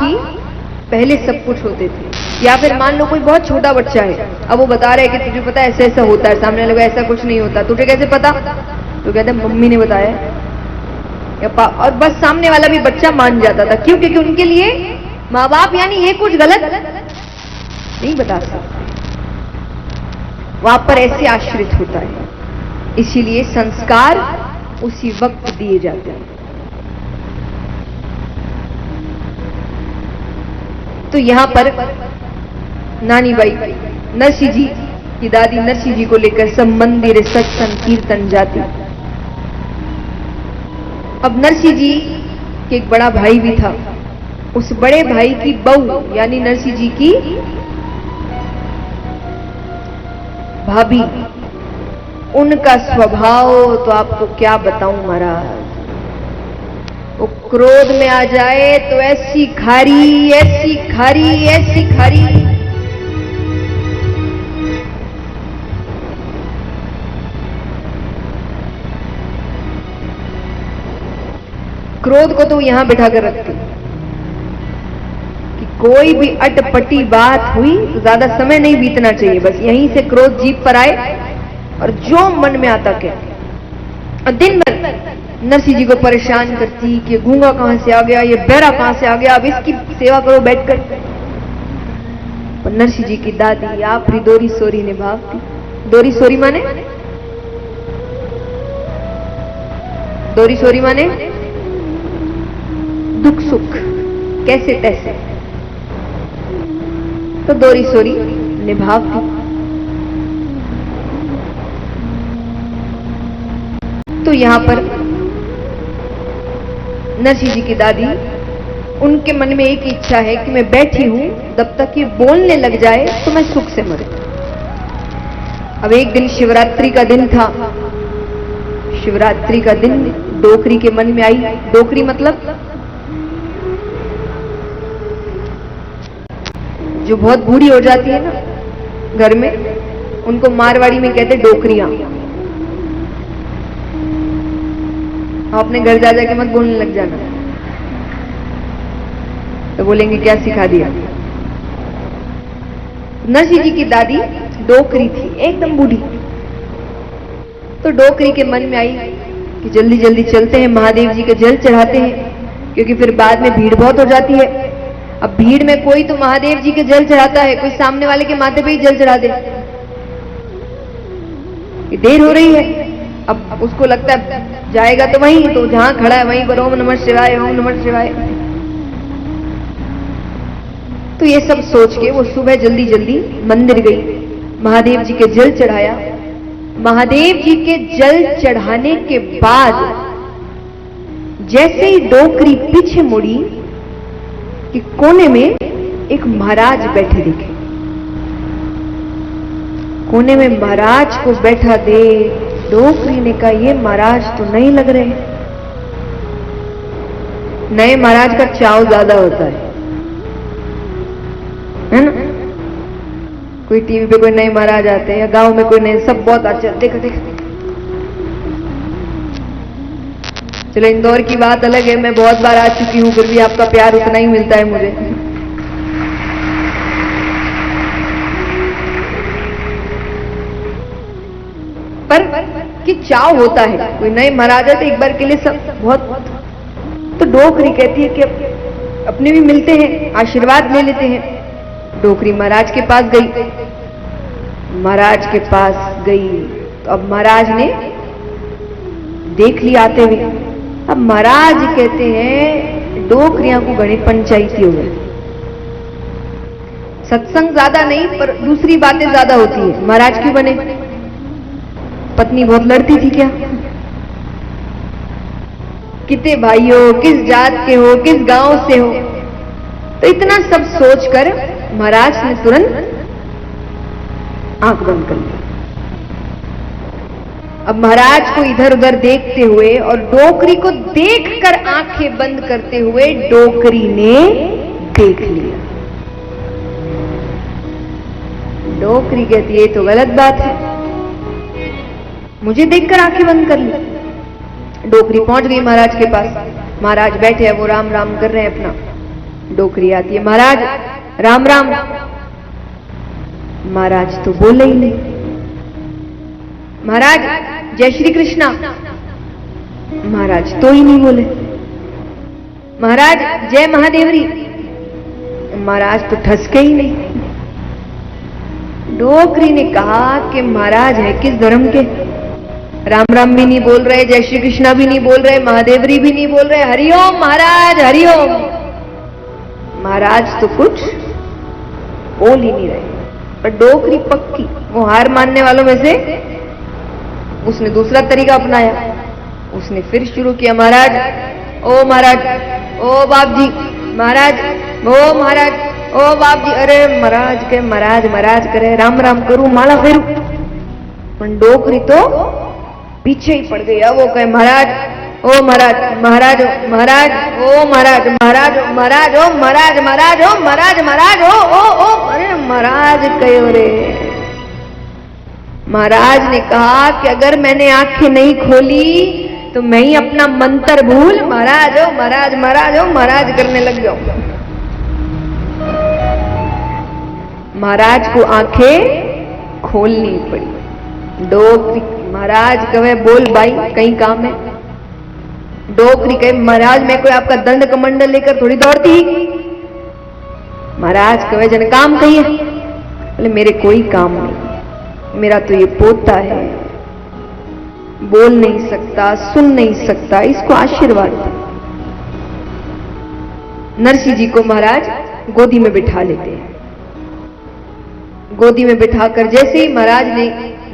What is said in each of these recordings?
ही पहले सब कुछ होते थे। या फिर मान लो कोई बहुत छोटा बच्चा है, अब वो बता रहा है कि तुझे पता है ऐसा ऐसा होता है, सामने लगा ऐसा कुछ नहीं होता, तुझे कैसे पता? तो कहते हैं मम्मी ने बताया या और बस सामने वाला भी बच्चा मान जाता था। क्यों? क्योंकि उनके लिए माँ बाप यानी ये कुछ गलत नहीं बता सकते, वहां पर ऐसे आश्रित होता है। इसीलिए संस्कार उसी वक्त दिए जाते हैं। तो यहां पर नानी बाई नरसिंह जी की दादी नरसिंह जी को लेकर सब मंदिर सत्संग कीर्तन जाती। अब नरसिंह जी के एक बड़ा भाई भी था, उस बड़े भाई की बहू यानी नरसिंह जी की भाभी, उनका स्वभाव तो आपको क्या बताऊं महाराज। वो क्रोध में आ जाए तो ऐसी खारी ऐसी खारी ऐसी खारी, क्रोध को तो यहां बिठा कर रखती कि कोई भी अटपटी बात हुई तो ज्यादा समय नहीं बीतना चाहिए, बस यहीं से क्रोध जीभ पर आए और जो मन में आता कहते। और दिन भर नरसिंह जी को परेशान करती कि गूंगा कहां से आ गया, ये बहरा कहां से आ गया, अब इसकी सेवा करो बैठकर। और नरसिंह जी की दादी आखिरी दोरी सोरी निभाती। दोरी सोरी माने? दोरी सोरी माने दुख सुख कैसे तैसे, तो दोरी सोरी निभाती। तो यहां पर नरसिंह जी की दादी, उनके मन में एक इच्छा है कि मैं बैठी हूं, जब तक ये बोलने लग जाए तो मैं सुख से मरूं। अब एक दिन शिवरात्रि का दिन था। शिवरात्रि का दिन डोकरी के मन में आई। डोकरी मतलब जो बहुत बूढ़ी हो जाती है ना घर में, उनको मारवाड़ी में कहते डोकरियां। अपने घर जा जाके मत बोलने लग जाना, तो बोलेंगे क्या सिखा दिया। नरसिंह जी की दादी डोकरी थी, एकदम बूढ़ी। तो डोकरी के मन में आई कि जल्दी जल्दी चलते हैं, महादेव जी के जल चढ़ाते हैं, क्योंकि फिर बाद में भीड़ बहुत हो जाती है। अब भीड़ में कोई तो महादेव जी के जल चढ़ाता है, कोई सामने वाले के माथे पे ही जल चढ़ा दे। देर हो रही है, अब उसको लगता है जाएगा तो वहीं, तो जहां खड़ा है वहीं पर ओम नमः शिवाय ओम नमः शिवाय। तो ये सब सोच के वो सुबह जल्दी जल्दी मंदिर गई, महादेव जी के जल चढ़ाया। महादेव जी के जल चढ़ाने के बाद जैसे ही डोकरी पीछे मुड़ी कि कोने में एक महाराज बैठे दिखे। कोने में महाराज को बैठा दे डोकरी ने कहा ये महाराज तो नहीं लग रहे। नए महाराज का चाव ज्यादा होता है ना? कोई टीवी पे कोई नए महाराज आते हैं या गांव में कोई नए, सब बहुत अच्छे। देखो देखो, चलो इंदौर की बात अलग है, मैं बहुत बार आ चुकी हूं, फिर भी आपका प्यार उतना ही मिलता है मुझे। पर कि चाव होता है, कोई नए महाराज है तो एक बार के लिए सब बहुत। तो डोकरी कहती है कि अपने भी मिलते हैं, आशीर्वाद ले लेते हैं। डोकरी महाराज के पास गई। महाराज के पास गई तो अब महाराज ने देख लिया आते हुए। अब महाराज कहते हैं डोकरियां को घड़ी पंचायती हो गई। सत्संग ज्यादा नहीं पर दूसरी बातें ज्यादा होती है। महाराज क्यों बने? पत्नी बहुत लड़ती थी क्या? कितने भाई हो, किस जात के हो, किस गांव से हो, तो इतना सब सोचकर महाराज ने तुरंत आंख बंद कर ली। अब महाराज को इधर उधर देखते हुए और डोकरी को देखकर आंखें बंद करते हुए डोकरी ने देख लिया। डोकरी कहती है तो गलत बात है, मुझे देखकर आंखें बंद कर ली। डोकरी पहुंच गई महाराज के पास। महाराज बैठे हैं, वो राम राम कर रहे हैं अपना। डोकरी आती है, महाराज राम राम। महाराज तो बोले ही नहीं। महाराज जय श्री कृष्णा। महाराज तो ही नहीं बोले। महाराज जय महादेवरी। महाराज तो ठसके ही नहीं। डोकरी ने कहा कि महाराज है किस धर्म के? राम राम भी नहीं बोल रहे, जय श्री कृष्णा भी नहीं बोल रहे, महादेवरी भी नहीं बोल रहे, हरिओम महाराज हरिओम। महाराज तो कुछ बोल ही नहीं रहे। पर डोकरी पक्की, वो हार मानने वालों में से उसने दूसरा तरीका अपनाया। उसने फिर शुरू किया, महाराज ओ महाराज ओ बाप जी, महाराज ओ महाराज ओ बाप जी। अरे महाराज के महाराज महाराज करे, राम राम करूं, माला फेरू। पर डोकरी तो पीछे ही पड़ गई। अब वो कहे महाराज ओ महाराज महाराज महाराज ओ महाराज महाराज महाराज ओ महाराज महाराज ओ महाराज महाराज ओ अरे महाराज कहो रे। महाराज ने कहा कि अगर मैंने आंखें नहीं खोली तो मैं ही अपना मंत्र भूल महाराज ओ महाराज महाराज ओ महाराज करने लग जाऊं। महाराज को आंखें खोलनी पड़ी। डोकरी महाराज कहे बोल भाई कहीं काम है। डोकरी कहे महाराज मैं कोई आपका दंड कमंडल लेकर थोड़ी दौड़ती। महाराज कहे जन काम कही है? बोले मेरे कोई काम नहीं, मेरा तो ये पोता है, बोल नहीं सकता सुन नहीं सकता, इसको आशीर्वाद दो। नरसिंह जी को महाराज गोदी में बिठा लेते हैं। गोदी में बिठाकर जैसे ही महाराज ने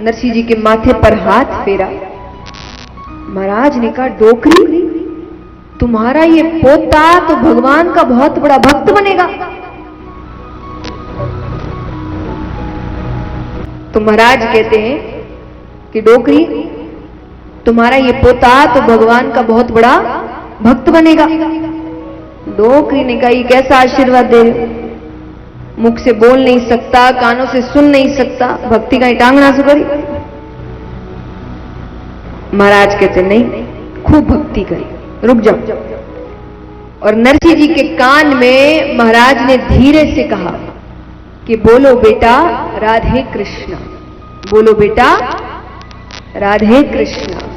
नरसिंह जी के माथे पर हाथ फेरा, महाराज ने कहा डोकरी तुम्हारा ये पोता तो भगवान का बहुत बड़ा भक्त बनेगा। तो महाराज कहते हैं कि डोकरी तुम्हारा ये पोता तो भगवान का बहुत बड़ा भक्त बनेगा। डोकरी ने कहा ये कैसा आशीर्वाद दे रहे हो? मुख से बोल नहीं सकता, कानों से सुन नहीं सकता, भक्ति का टांगना से करी। महाराज कहते नहीं खूब भक्ति करी, रुक जाओ। और नरसिंह जी के कान में महाराज ने धीरे से कहा कि बोलो बेटा राधे कृष्णा, बोलो बेटा राधे कृष्णा।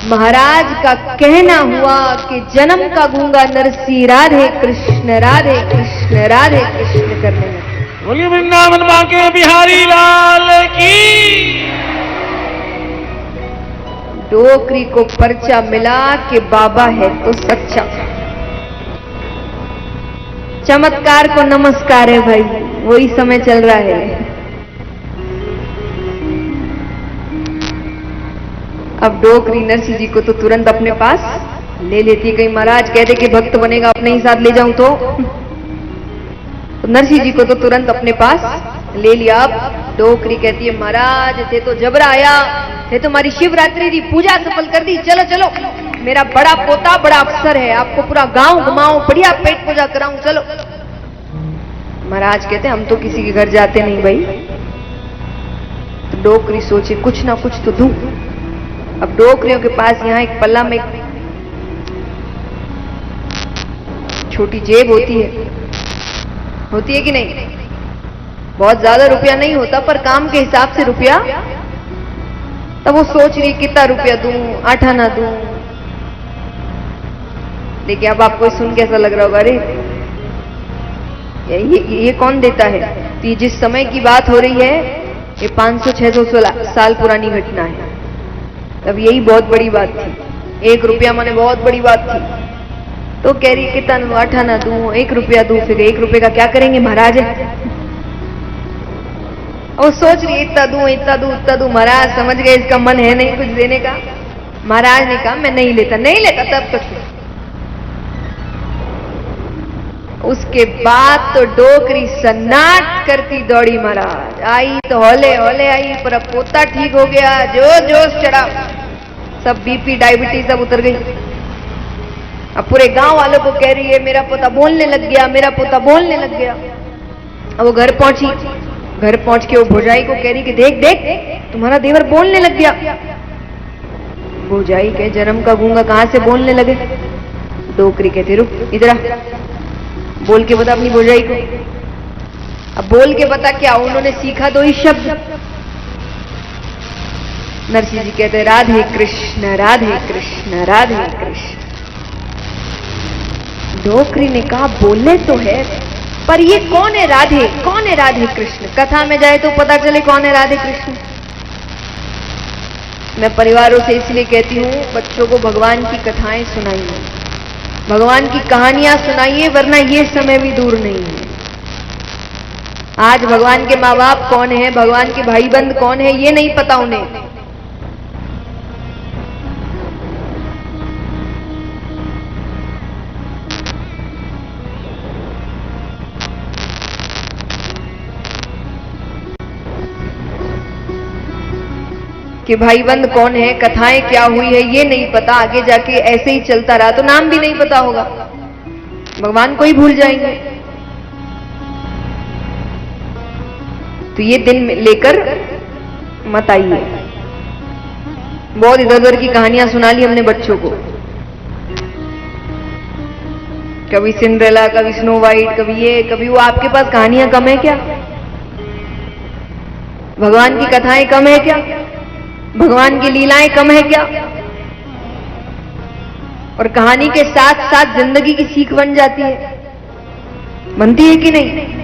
महाराज का कहना हुआ कि जन्म का गूंगा नरसिंह राधे कृष्ण राधे कृष्ण राधे कृष्ण करने लगे। बोलिए वृंदावन बांके बिहारी लाल की। डोकरी को पर्चा मिला कि बाबा है तो सच्चा। चमत्कार को नमस्कार है भाई, वही समय चल रहा है। अब डोकरी नरसिंह जी को तो तुरंत अपने पास ले लेती है। कहीं महाराज कह दे कि भक्त बनेगा अपने ही साथ ले जाऊं तो नरसिंह जी को तो तुरंत अपने पास ले लिया। अब डोकरी कहती है महाराज थे तो जबरा आया, थे तुम्हारी शिवरात्रि की पूजा सफल कर दी, चलो चलो मेरा बड़ा पोता बड़ा अफसर है, आपको पूरा गांव घुमाऊं, बढ़िया पेट पूजा कराऊं, चलो। महाराज कहते हम तो किसी के घर जाते नहीं भाई। तो डोकरी सोचे कुछ ना कुछ तो दूं। अब डोकरियों के पास यहाँ एक पल्ला में छोटी जेब होती है कि नहीं? बहुत ज्यादा रुपया नहीं होता पर काम के हिसाब से रुपया। तब वो सोच रही कितना रुपया दूं, 8 आना दूं। देखिए अब आपको सुन कैसा लग रहा होगा, अरे ये कौन देता है? तो ये जिस समय की बात हो रही है ये 500-600 साल पुरानी घटना है। तब यही बहुत बड़ी बात थी। 1 रुपया माने बहुत बड़ी बात थी। तो कह रही कितना 8 आना दूं, 1 रुपया दूं, फिर 1 रुपये का क्या करेंगे महाराज? और सोच रही इतना दूं इतना दूं इतना दूं। महाराज समझ गए इसका मन है नहीं कुछ देने का। महाराज ने कहा मैं नहीं लेता नहीं लेता। तब तक उसके बाद तो डोकरी सन्नाट करती दौड़ी। महाराज आई तो हौले हौले आई, पर अब पोता ठीक हो गया, जो जोश चढ़ा, सब बीपी डायबिटीज सब उतर गई। अब पूरे गांव वालों को कह रही है मेरा पोता बोलने लग गया, मेरा पोता बोलने लग गया। अब वो घर पहुंची, घर पहुंच के वो भौजाई को कह रही कि देख देख तुम्हारा देवर बोलने लग गया। भौजाई के जन्म का गूंगा कहां से बोलने लगे? डोकरी कहती रुक इधर आ, बोल के बता अपनी भौजाई को। अब बोल के बता क्या, उन्होंने सीखा दो ही शब्द। नरसिंह जी कहते हैं राधे कृष्ण राधे कृष्ण राधे कृष्ण। डोकरी ने कहा बोले तो है, पर ये कौन है राधे, कौन है राधे कृष्ण? कथा में जाए तो पता चले कौन है राधे कृष्ण। मैं परिवारों से इसलिए कहती हूं, बच्चों को भगवान की कथाएं सुनाइए, भगवान की कहानियां सुनाइए, वरना ये समय भी दूर नहीं है। आज भगवान के माँ बाप कौन है, भगवान के भाई बंद कौन है, ये नहीं पता उन्हें। कि भाई बंद कौन है, कथाएं क्या हुई है, ये नहीं पता। आगे जाके ऐसे ही चलता रहा तो नाम भी नहीं पता होगा, भगवान को ही भूल जाएंगे। तो ये दिन लेकर मत आइए। बहुत इधर उधर की कहानियां सुना ली हमने बच्चों को, कभी सिंड्रेला, कभी स्नो वाइट, कभी ये कभी वो। आपके पास कहानियां कम है क्या? भगवान की कथाएं कम है क्या? भगवान की लीलाएं कम है क्या? और कहानी के साथ साथ जिंदगी की सीख बन जाती है, बनती है कि नहीं?